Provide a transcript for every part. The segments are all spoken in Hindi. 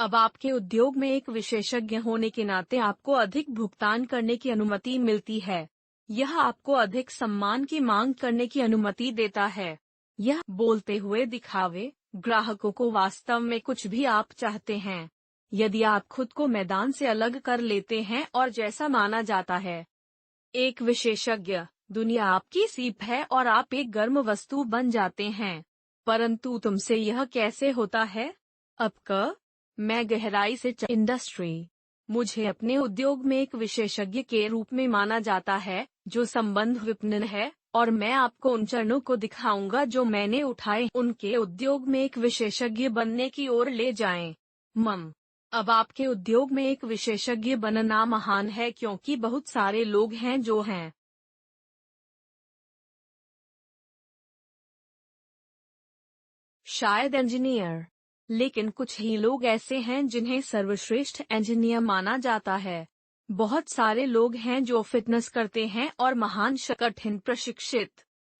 अब आपके उद्योग में एक विशेषज्ञ होने के नाते आपको अधिक भुगतान करने की अनुमति मिलती है। यह आपको अधिक सम्मान की मांग करने की अनुमति देता है। यह बोलते हुए दिखावे ग्राहकों को वास्तव में कुछ भी आप चाहते हैं। यदि आप खुद को मैदान से अलग कर लेते हैं और जैसा माना जाता है एक विशेषज्ञ, दुनिया आपकी सीप है और आप एक गर्म वस्तु बन जाते हैं। परंतु तुमसे यह कैसे होता है? मैं गहराई से इंडस्ट्री। मुझे अपने उद्योग में एक विशेषज्ञ के रूप में माना जाता है जो संबंध विपणन है, और मैं आपको उन चरणों को दिखाऊंगा जो मैंने उठाए उनके उद्योग में एक विशेषज्ञ बनने की ओर ले जाएं। अब आपके उद्योग में एक विशेषज्ञ बनना महान है क्योंकि बहुत सारे लोग हैं जो हैं शायद इंजीनियर, लेकिन कुछ ही लोग ऐसे हैं जिन्हें सर्वश्रेष्ठ इंजीनियर माना जाता है। बहुत सारे लोग हैं जो फिटनेस करते हैं और महान कठिन प्रशिक्षित,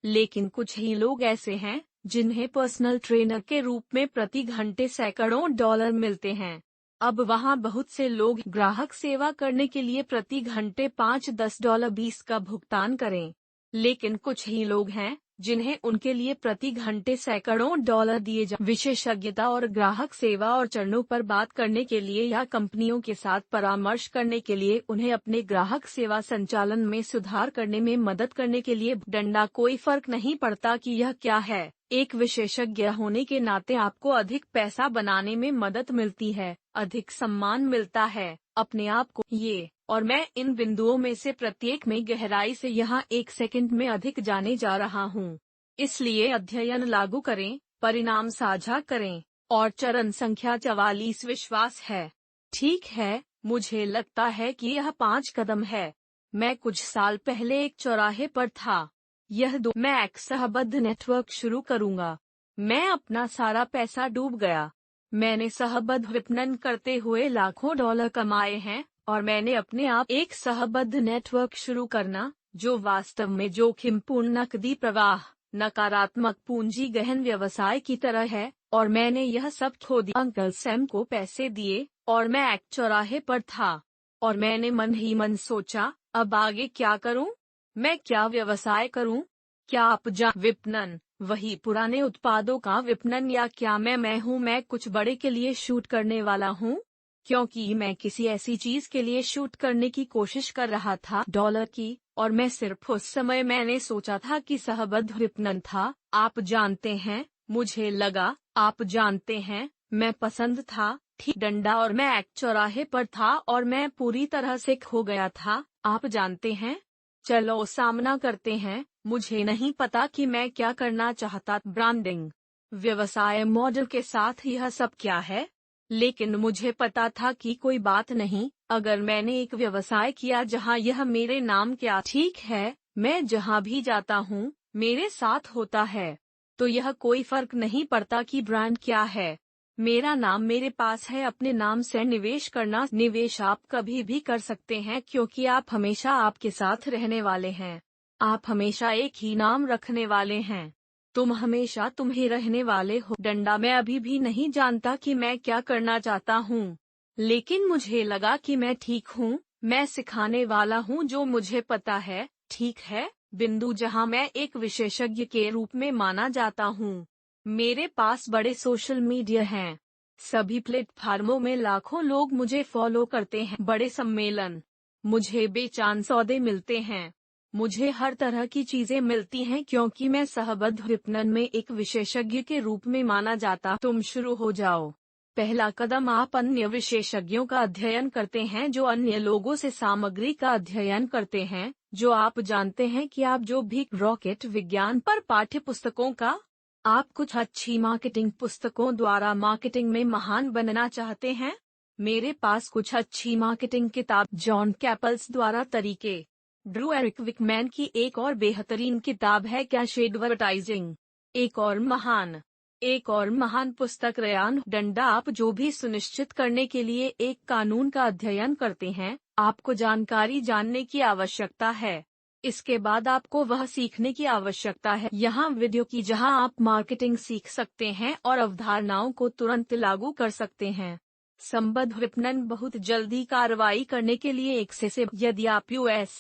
लेकिन कुछ ही लोग ऐसे हैं जिन्हें पर्सनल ट्रेनर के रूप में प्रति घंटे सैकड़ों डॉलर मिलते हैं। अब वहाँ बहुत से लोग ग्राहक सेवा करने के लिए प्रति घंटे $5-10 का भुगतान करें, लेकिन कुछ ही लोग हैं जिन्हें उनके लिए प्रति घंटे सैकड़ों डॉलर दिए जाएं। विशेषज्ञता और ग्राहक सेवा और चरणों पर बात करने के लिए या कंपनियों के साथ परामर्श करने के लिए उन्हें अपने ग्राहक सेवा संचालन में सुधार करने में मदद करने के लिए डंडा कोई फर्क नहीं पड़ता कि यह क्या है। एक विशेषज्ञ होने के नाते आपको अधिक पैसा बनाने में मदद मिलती है, अधिक सम्मान मिलता है, अपने आप को ये और मैं इन बिंदुओं में से प्रत्येक में गहराई से यहाँ एक सेकंड में अधिक जाने जा रहा हूँ। इसलिए अध्ययन लागू करें, परिणाम साझा करें, और चरण संख्या 44 विश्वास है। ठीक है, मुझे लगता है कि यह 5 कदम है। मैं कुछ साल पहले एक चौराहे पर था। मैं एक सहबद्ध नेटवर्क शुरू करूंगा। मैं अपना सारा पैसा डूब गया। मैंने सहबद्ध विपणन करते हुए लाखों डॉलर कमाए हैं, और मैंने अपने आप एक सहबद्ध नेटवर्क शुरू करना, जो वास्तव में जोखिमपूर्ण नकदी प्रवाह, नकारात्मक पूंजी गहन व्यवसाय की तरह है, और मैंने यह सब खो दिया। अंकल सैम को पैसे दिए, और मैं एक चौराहे पर था, और मैंने मन ही मन सोचा, अब आगे क्या करूं? मैं क्या व्यवसाय करूं? क्या आप विपणन, वही पुराने उत्पादों का विपणन, या क्या मैं कुछ बड़े के लिए शूट करने वाला हूं? क्योंकि मैं किसी ऐसी चीज के लिए शूट करने की कोशिश कर रहा था डॉलर की, और मैं सिर्फ उस समय मैंने सोचा था कि सहबद्ध विपणन था। आप जानते हैं, मुझे लगा, आप जानते हैं, मैं पसंद था, ठीक डंडा, और मैं एक चौराहे पर था और मैं पूरी तरह से खो गया था। आप जानते हैं, चलो सामना करते हैं। मुझे नहीं पता कि मैं क्या करना चाहता। ब्रांडिंग, व्यवसाय मॉडल के साथ यह सब क्या है? लेकिन मुझे पता था कि कोई बात नहीं, अगर मैंने एक व्यवसाय किया जहां यह मेरे नाम क्या ठीक है, मैं जहां भी जाता हूं, मेरे साथ होता है, तो यह कोई फर्क नहीं पड़ता कि ब्रांड क्या है। मेरा नाम मेरे पास है। अपने नाम से निवेश करना, निवेश आप कभी भी कर सकते हैं क्योंकि आप हमेशा आपके साथ रहने वाले हैं। आप हमेशा एक ही नाम रखने वाले हैं। तुम हमेशा तुम ही रहने वाले हो। डंडा, मैं अभी भी नहीं जानता कि मैं क्या करना चाहता हूँ, लेकिन मुझे लगा कि मैं ठीक हूँ। मैं सिखाने वाला हूँ जो मुझे पता है, ठीक है। बिंदु जहाँ मैं एक विशेषज्ञ के रूप में माना जाता हूँ। मेरे पास बड़े सोशल मीडिया हैं। सभी प्लेटफार्मों में लाखों लोग मुझे फॉलो करते हैं। बड़े सम्मेलन, मुझे बेचान सौदे मिलते हैं। मुझे हर तरह की चीजें मिलती हैं क्योंकि मैं सहबद्ध विपणन में एक विशेषज्ञ के रूप में माना जाता। तुम शुरू हो जाओ। पहला कदम, आप अन्य विशेषज्ञों का अध्ययन करते हैं जो अन्य लोगों से सामग्री का अध्ययन करते हैं, जो आप जानते हैं कि आप जो भी रॉकेट विज्ञान पर पाठ्य पुस्तकों का, आप कुछ अच्छी मार्केटिंग पुस्तकों द्वारा मार्केटिंग में महान बनना चाहते हैं। मेरे पास कुछ अच्छी मार्केटिंग किताब जॉन कैपल्स द्वारा तरीके, ड्रू एरिक विकमैन की एक और बेहतरीन किताब है कैश एडवर्टाइजिंग। एक और महान पुस्तक रयान डंडा। आप जो भी सुनिश्चित करने के लिए एक कानून का अध्ययन करते हैं, आपको जानकारी जानने की आवश्यकता है। इसके बाद आपको वह सीखने की आवश्यकता है। यहाँ वीडियो की जहाँ आप मार्केटिंग सीख सकते हैं और अवधारणाओं को तुरंत लागू कर सकते हैं। संबद्ध विपणन बहुत जल्दी कार्रवाई करने के लिए एक्सेस है। यदि आप यूएस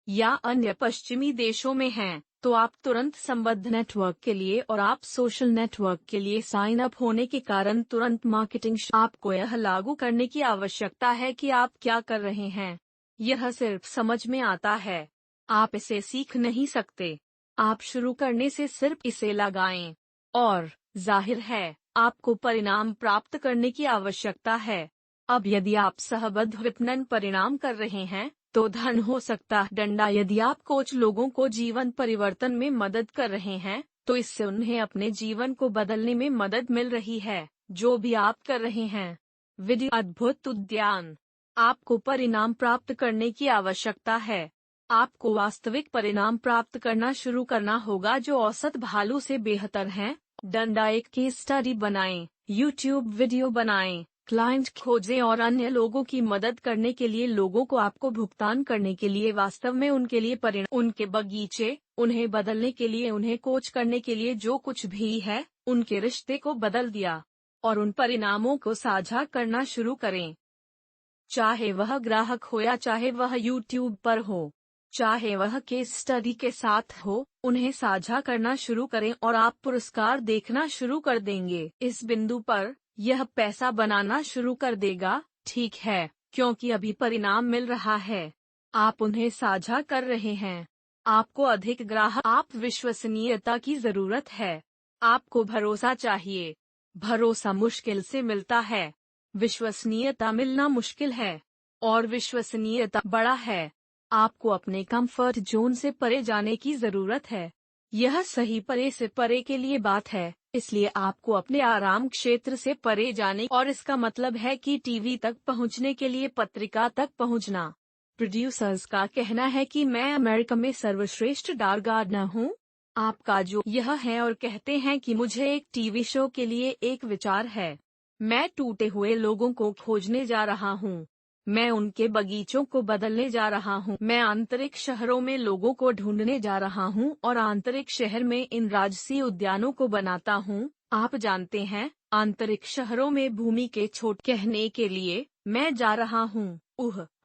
या अन्य पश्चिमी देशों में हैं, तो आप तुरंत संबद्ध नेटवर्क के लिए और आप सोशल नेटवर्क के लिए साइन अप होने के कारण तुरंत मार्केटिंग। आपको यह लागू करने की आवश्यकता है कि आप क्या कर रहे हैं। यह सिर्फ समझ में आता है, आप इसे सीख नहीं सकते। आप शुरू करने से सिर्फ इसे लगाएं और जाहिर है आपको परिणाम प्राप्त करने की आवश्यकता है। अब यदि आप सहबद्ध विपणन परिणाम कर रहे हैं, तो धन हो सकता है डंडा। यदि आप कोच लोगों को जीवन परिवर्तन में मदद कर रहे हैं, तो इससे उन्हें अपने जीवन को बदलने में मदद मिल रही है, जो भी आप कर रहे हैं। विधि अद्भुत उद्यान। आपको परिणाम प्राप्त करने की आवश्यकता है। आपको वास्तविक परिणाम प्राप्त करना शुरू करना होगा जो औसत भालू से बेहतर हैं। डंडा एक केस स्टडी बनाएं, यूट्यूब वीडियो बनाएं, क्लाइंट खोजें और अन्य लोगों की मदद करने के लिए लोगों को आपको भुगतान करने के लिए वास्तव में उनके लिए परिणाम, उनके बगीचे, उन्हें बदलने के लिए, उन्हें कोच करने के लिए जो कुछ भी है, उनके रिश्ते को बदल दिया और उन परिणामों को साझा करना शुरू करें। चाहे वह ग्राहक हो या चाहे वह यूट्यूब पर हो, चाहे वह केस स्टडी के साथ हो, उन्हें साझा करना शुरू करें और आप पुरस्कार देखना शुरू कर देंगे। इस बिंदु पर यह पैसा बनाना शुरू कर देगा, ठीक है, क्योंकि अभी परिणाम मिल रहा है। आप उन्हें साझा कर रहे हैं। आपको अधिक ग्राहक, आप विश्वसनीयता की जरूरत है। आपको भरोसा चाहिए। भरोसा मुश्किल से मिलता है, विश्वसनीयता मिलना मुश्किल है, और विश्वसनीयता बड़ा है। आपको अपने कंफर्ट जोन से परे जाने की जरूरत है। यह सही परे से परे के लिए बात है, इसलिए आपको अपने आराम क्षेत्र से परे जाने, और इसका मतलब है कि टीवी तक पहुंचने के लिए पत्रिका तक पहुंचना। प्रोड्यूसर्स का कहना है कि मैं अमेरिका में सर्वश्रेष्ठ डार गार्डनर हूं। आपका जो यह है और कहते हैं कि मुझे एक टीवी शो के लिए एक विचार है। मैं टूटे हुए लोगों को खोजने जा रहा हूँ। मैं उनके बगीचों को बदलने जा रहा हूँ। मैं आंतरिक शहरों में लोगों को ढूंढने जा रहा हूँ और आंतरिक शहर में इन राजसी उद्यानों को बनाता हूँ। आप जानते हैं, आंतरिक शहरों में भूमि के छोट कहने के लिए मैं जा रहा हूँ।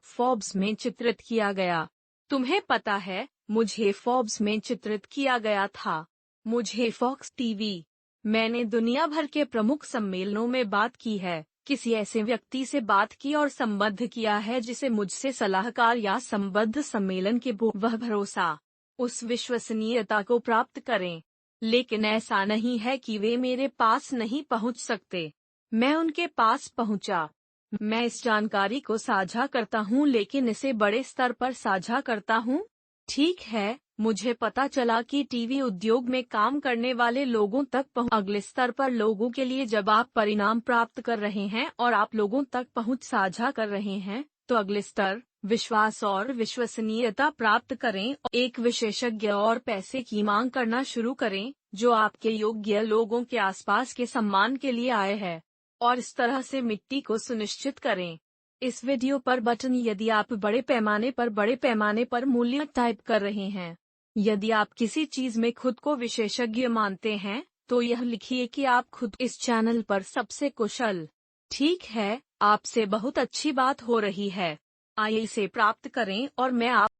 फोर्ब्स में चित्रित किया गया। तुम्हें पता है, मुझे फोर्ब्स में चित्रित किया गया था। मुझे फॉक्स टीवी। मैंने दुनिया भर के प्रमुख सम्मेलनों में बात की है, किसी ऐसे व्यक्ति से बात की और संबद्ध किया है जिसे मुझसे सलाहकार या संबद्ध सम्मेलन के वह भरोसा, उस विश्वसनीयता को प्राप्त करें। लेकिन ऐसा नहीं है कि वे मेरे पास नहीं पहुंच सकते। मैं उनके पास पहुंचा। मैं इस जानकारी को साझा करता हूं, लेकिन इसे बड़े स्तर पर साझा करता हूं। ठीक है, मुझे पता चला कि टीवी उद्योग में काम करने वाले लोगों तक अगले स्तर पर लोगों के लिए जब आप परिणाम प्राप्त कर रहे हैं और आप लोगों तक पहुंच साझा कर रहे हैं, तो अगले स्तर विश्वास और विश्वसनीयता प्राप्त करें। एक विशेषज्ञ और पैसे की मांग करना शुरू करें जो आपके योग्य लोगों के आसपास के सम्मान के लिए आए हैं, और इस तरह से मिट्टी को सुनिश्चित करें। इस वीडियो पर बटन यदि आप बड़े पैमाने पर मूल्य टाइप कर रहे हैं। यदि आप किसी चीज में खुद को विशेषज्ञ मानते हैं, तो यह लिखिए कि आप खुद इस चैनल पर सबसे कुशल। ठीक है, आपसे बहुत अच्छी बात हो रही है। आइए इसे प्राप्त करें और मैं आप